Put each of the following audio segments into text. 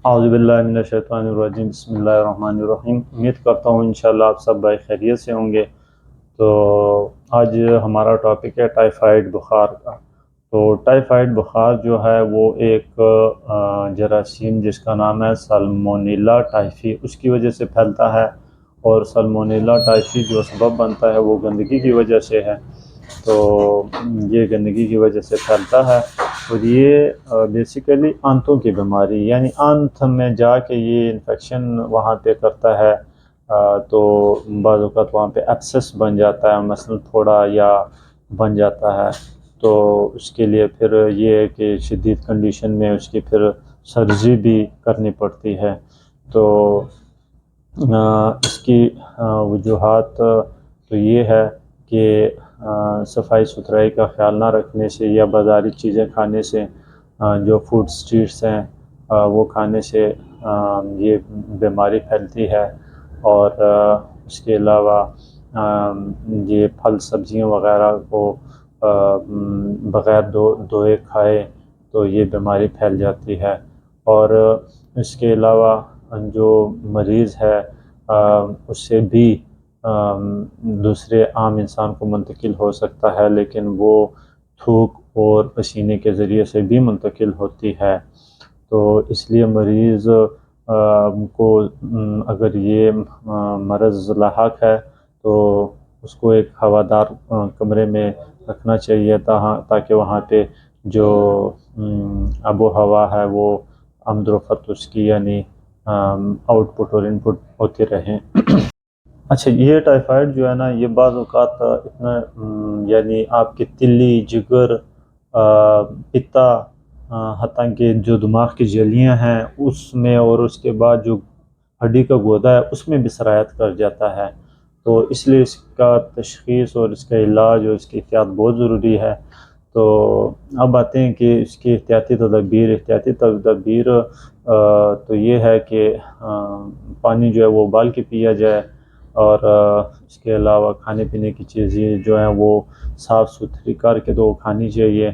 اعوذ باللہ من الشیطان الرجیم، بسم اللہ الرحمن الرحیم۔ امید کرتا ہوں انشاءاللہ آپ سب خیریت سے ہوں گے۔ تو آج ہمارا ٹاپک ہے ٹائیفائڈ بخار کا۔ تو ٹائیفائڈ بخار جو ہے وہ ایک جراثیم جس کا نام ہے سالمونیلا ٹائفی، اس کی وجہ سے پھیلتا ہے، اور سالمونیلا ٹائفی جو سبب بنتا ہے وہ گندگی کی وجہ سے ہے۔ تو یہ گندگی کی وجہ سے پھیلتا ہے، اور یہ بیسیکلی آنتوں کی بیماری، یعنی آنت میں جا کے یہ انفیکشن وہاں پہ کرتا ہے۔ تو بعض اوقات وہاں پہ ایبسس بن جاتا ہے، مثلا تھوڑا یا بن جاتا ہے، تو اس کے لیے پھر یہ ہے کہ شدید کنڈیشن میں اس کی پھر سرجری بھی کرنی پڑتی ہے۔ تو اس کی وجوہات تو یہ ہے کہ صفائی ستھرائی کا خیال نہ رکھنے سے، یا بازاری چیزیں کھانے سے، جو فوڈ اسٹریٹس ہیں وہ کھانے سے یہ بیماری پھیلتی ہے۔ اور اس کے علاوہ یہ پھل سبزیاں وغیرہ کو بغیر دھوئے کھائے تو یہ بیماری پھیل جاتی ہے۔ اور اس کے علاوہ جو مریض ہے اس سے بھی دوسرے عام انسان کو منتقل ہو سکتا ہے، لیکن وہ تھوک اور پسینے کے ذریعے سے بھی منتقل ہوتی ہے۔ تو اس لیے مریض کو اگر یہ مرض لاحق ہے تو اس کو ایک ہوادار کمرے میں رکھنا چاہیے، تاکہ وہاں پہ جو آب و ہوا ہے وہ آمد و رفت اس کی، یعنی آؤٹ پٹ اور ان پٹ ہوتے رہیں۔ اچھا، یہ ٹائیفائڈ جو ہے نا، یہ بعض اوقات اتنا یعنی آپ کے تلی، جگر، پتا، حتیٰ کہ جو دماغ کی جلیاں ہیں اس میں، اور اس کے بعد جو ہڈی کا گودا ہے اس میں بھی سرایت کر جاتا ہے۔ تو اس لیے اس کا تشخیص اور اس کا علاج اور اس کی احتیاط بہت ضروری ہے۔ تو اب آتے ہیں کہ اس کی احتیاطی تدابیر تو یہ ہے کہ پانی جو ہے وہ ابال کے پیا جائے، اور اس کے علاوہ کھانے پینے کی چیزیں جو ہیں وہ صاف ستھری کر کے تو کھانی چاہیے۔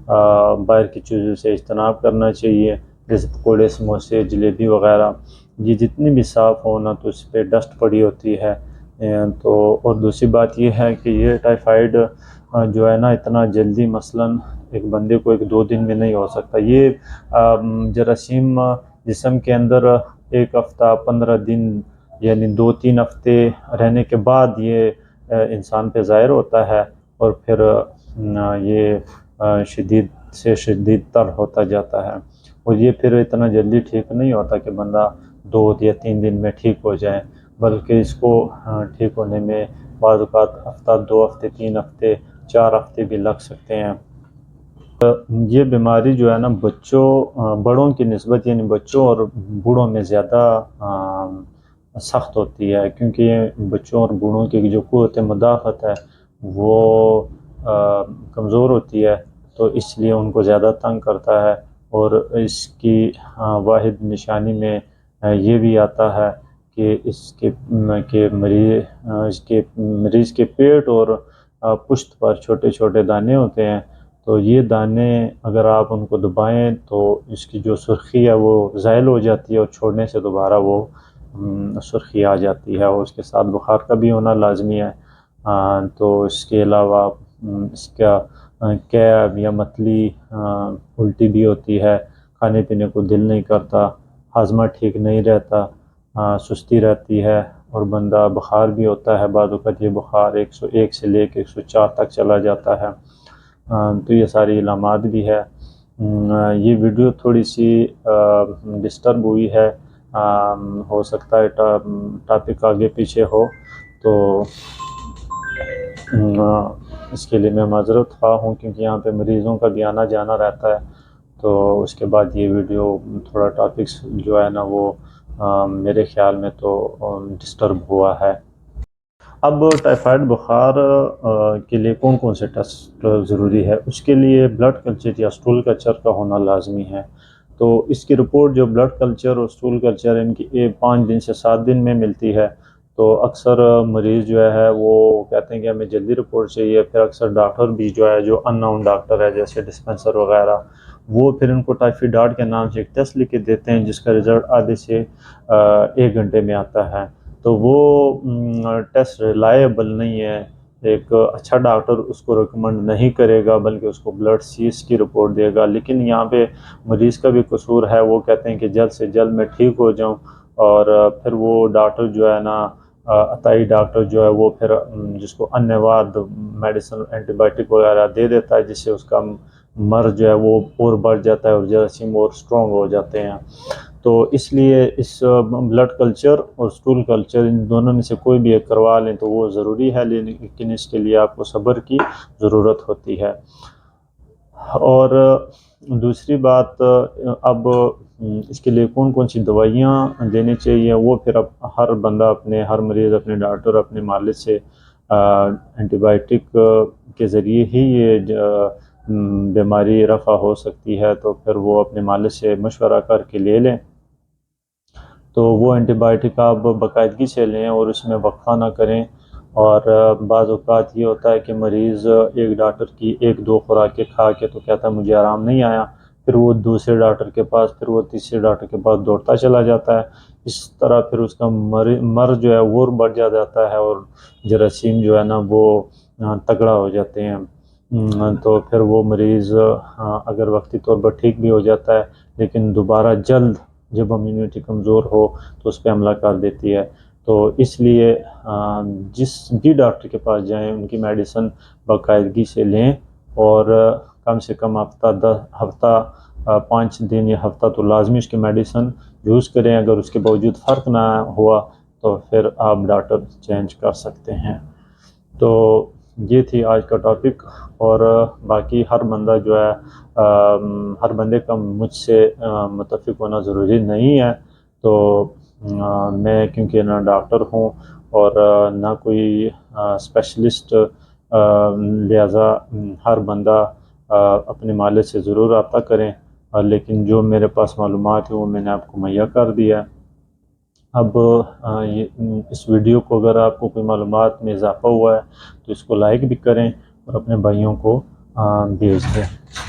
باہر کی چیزوں سے اجتناب کرنا چاہیے، جیسے پکوڑے، سموسے، جلیبی وغیرہ، یہ جتنی بھی صاف ہونا تو اس پہ ڈسٹ پڑی ہوتی ہے۔ تو اور دوسری بات یہ ہے کہ یہ ٹائیفائڈ جو ہے نا اتنا جلدی مثلاً ایک بندے کو 1-2 دن میں نہیں ہو سکتا۔ یہ جراثیم جسم کے اندر 1 ہفتہ 15 دن یعنی 2-3 ہفتے رہنے کے بعد یہ انسان پہ ظاہر ہوتا ہے، اور پھر یہ شدید سے شدید تر ہوتا جاتا ہے، اور یہ پھر اتنا جلدی ٹھیک نہیں ہوتا کہ بندہ 2 یا 3 دن میں ٹھیک ہو جائے، بلکہ اس کو ٹھیک ہونے میں بعض اوقات ہفتہ، 2 ہفتے، 3 ہفتے، 4 ہفتے بھی لگ سکتے ہیں۔ یہ بیماری جو ہے نا بڑوں کی نسبت، یعنی بچوں اور بوڑھوں میں زیادہ سخت ہوتی ہے، کیونکہ بچوں اور بوڑھوں کی جو قوت مدافعت ہے وہ کمزور ہوتی ہے، تو اس لیے ان کو زیادہ تنگ کرتا ہے۔ اور اس کی واحد نشانی میں یہ بھی آتا ہے کہ اس کے مریض کے پیٹ اور پشت پر چھوٹے چھوٹے دانے ہوتے ہیں۔ تو یہ دانے اگر آپ ان کو دبائیں تو اس کی جو سرخی ہے وہ زائل ہو جاتی ہے، اور چھوڑنے سے دوبارہ وہ سرخی آ جاتی ہے، اور اس کے ساتھ بخار کا بھی ہونا لازمی ہے۔ تو اس کے علاوہ اس کا کیب یا متلی الٹی بھی ہوتی ہے، کھانے پینے کو دل نہیں کرتا، ہاضمہ ٹھیک نہیں رہتا، سستی رہتی ہے، اور بندہ بخار بھی ہوتا ہے، بعض اوقات یہ بخار 101 سے لے کے 104 تک چلا جاتا ہے۔ تو یہ ساری علامات بھی ہے۔ یہ ویڈیو تھوڑی سی ڈسٹرب ہوئی ہے، ہو سکتا ہے ٹاپک آگے پیچھے ہو، تو اس کے لیے میں معذرت خواہ ہوں، کیونکہ یہاں پہ مریضوں کا بھی آنا جانا رہتا ہے۔ تو اس کے بعد یہ ویڈیو تھوڑا ٹاپکس جو ہے نا وہ میرے خیال میں تو ڈسٹرب ہوا ہے۔ اب ٹائیفائڈ بخار کے لیے کون کون سے ٹیسٹ ضروری ہے؟ اس کے لیے بلڈ کلچر یا اسٹول کلچر کا ہونا لازمی ہے۔ تو اس کی رپورٹ جو بلڈ کلچر اور اسٹول کلچر ان کی 5 دن سے 7 دن میں ملتی ہے۔ تو اکثر مریض جو ہے وہ کہتے ہیں کہ ہمیں جلدی رپورٹ چاہیے، پھر اکثر ڈاکٹر بھی جو ہے، جو ان نون ڈاکٹر ہے جیسے ڈسپینسر وغیرہ، وہ پھر ان کو ٹائفیڈاڈ کے نام سے ایک ٹیسٹ لکھ کے دیتے ہیں جس کا رزلٹ آدھے سے 1 گھنٹے میں آتا ہے. تو وہ ٹیسٹ ریلائبل نہیں ہے. ایک اچھا ڈاکٹر اس کو ریکمنڈ نہیں کرے گا بلکہ اس کو بلڈ سیز کی رپورٹ دے گا. لیکن یہاں پہ مریض کا بھی قصور ہے. وہ کہتے ہیں کہ جلد سے جلد میں ٹھیک ہو جاؤں، اور پھر وہ ڈاکٹر جو ہے نا، عطائی ڈاکٹر جو ہے وہ پھر جس کو انواد میڈیسن اینٹی بائیوٹک وغیرہ دے دیتا ہے، جس سے اس کا مرض جو ہے وہ اور بڑھ جاتا ہے اور جراثیم اور اسٹرانگ ہو جاتے ہیں. تو اس لیے اس بلڈ کلچر اور اسٹول کلچر ان دونوں میں سے کوئی بھی ایک کروا لیں تو وہ ضروری ہے، لیکن اس کے لیے آپ کو صبر کی ضرورت ہوتی ہے. اور دوسری بات، اب اس کے لیے کون کون سی دوائیاں دینی چاہیے وہ پھر اب ہر مریض اپنے ڈاکٹر اپنے مالج سے اینٹی بائیوٹک کے ذریعے ہی یہ بیماری رفع ہو سکتی ہے. تو پھر وہ اپنے مالج سے مشورہ کر کے لے لیں. تو وہ اینٹی بائیوٹک آپ باقاعدگی سے لیں اور اس میں وقفہ نہ کریں. اور بعض اوقات یہ ہوتا ہے کہ مریض ایک ڈاکٹر کی 1-2 خوراکیں کھا کے تو کہتا ہے مجھے آرام نہیں آیا، پھر وہ دوسرے ڈاکٹر کے پاس، پھر وہ تیسرے ڈاکٹر کے پاس دوڑتا چلا جاتا ہے. اس طرح پھر اس کا مرض جو ہے وہ بڑھ جاتا ہے اور جراثیم جو ہے نا وہ تگڑا ہو جاتے ہیں. تو پھر وہ مریض اگر وقتی طور پر ٹھیک بھی ہو جاتا ہے لیکن دوبارہ جلد جب امیونٹی کمزور ہو تو اس پہ حملہ کر دیتی ہے. تو اس لیے جس بھی ڈاکٹر کے پاس جائیں ان کی میڈیسن باقاعدگی سے لیں، اور کم سے کم ہفتہ 5 دن یا ہفتہ تو لازمی اس کی میڈیسن یوز کریں. اگر اس کے باوجود فرق نہ ہوا تو پھر آپ ڈاکٹر چینج کر سکتے ہیں. تو یہ تھی آج کا ٹاپک. اور باقی ہر بندہ جو ہے ہر بندے کا مجھ سے متفق ہونا ضروری نہیں ہے. تو میں کیونکہ نہ ڈاکٹر ہوں اور نہ کوئی اسپیشلسٹ، لہٰذا ہر بندہ اپنے مالج سے ضرور رابطہ کریں. لیکن جو میرے پاس معلومات ہیں وہ میں نے آپ کو مہیا کر دیا. اب اس ویڈیو کو اگر آپ کو کوئی معلومات میں اضافہ ہوا ہے تو اس کو لائک بھی کریں اور اپنے بھائیوں کو بھیج دیں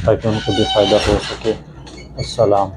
تاکہ ان کو بھی فائدہ ہو سکے. السلام.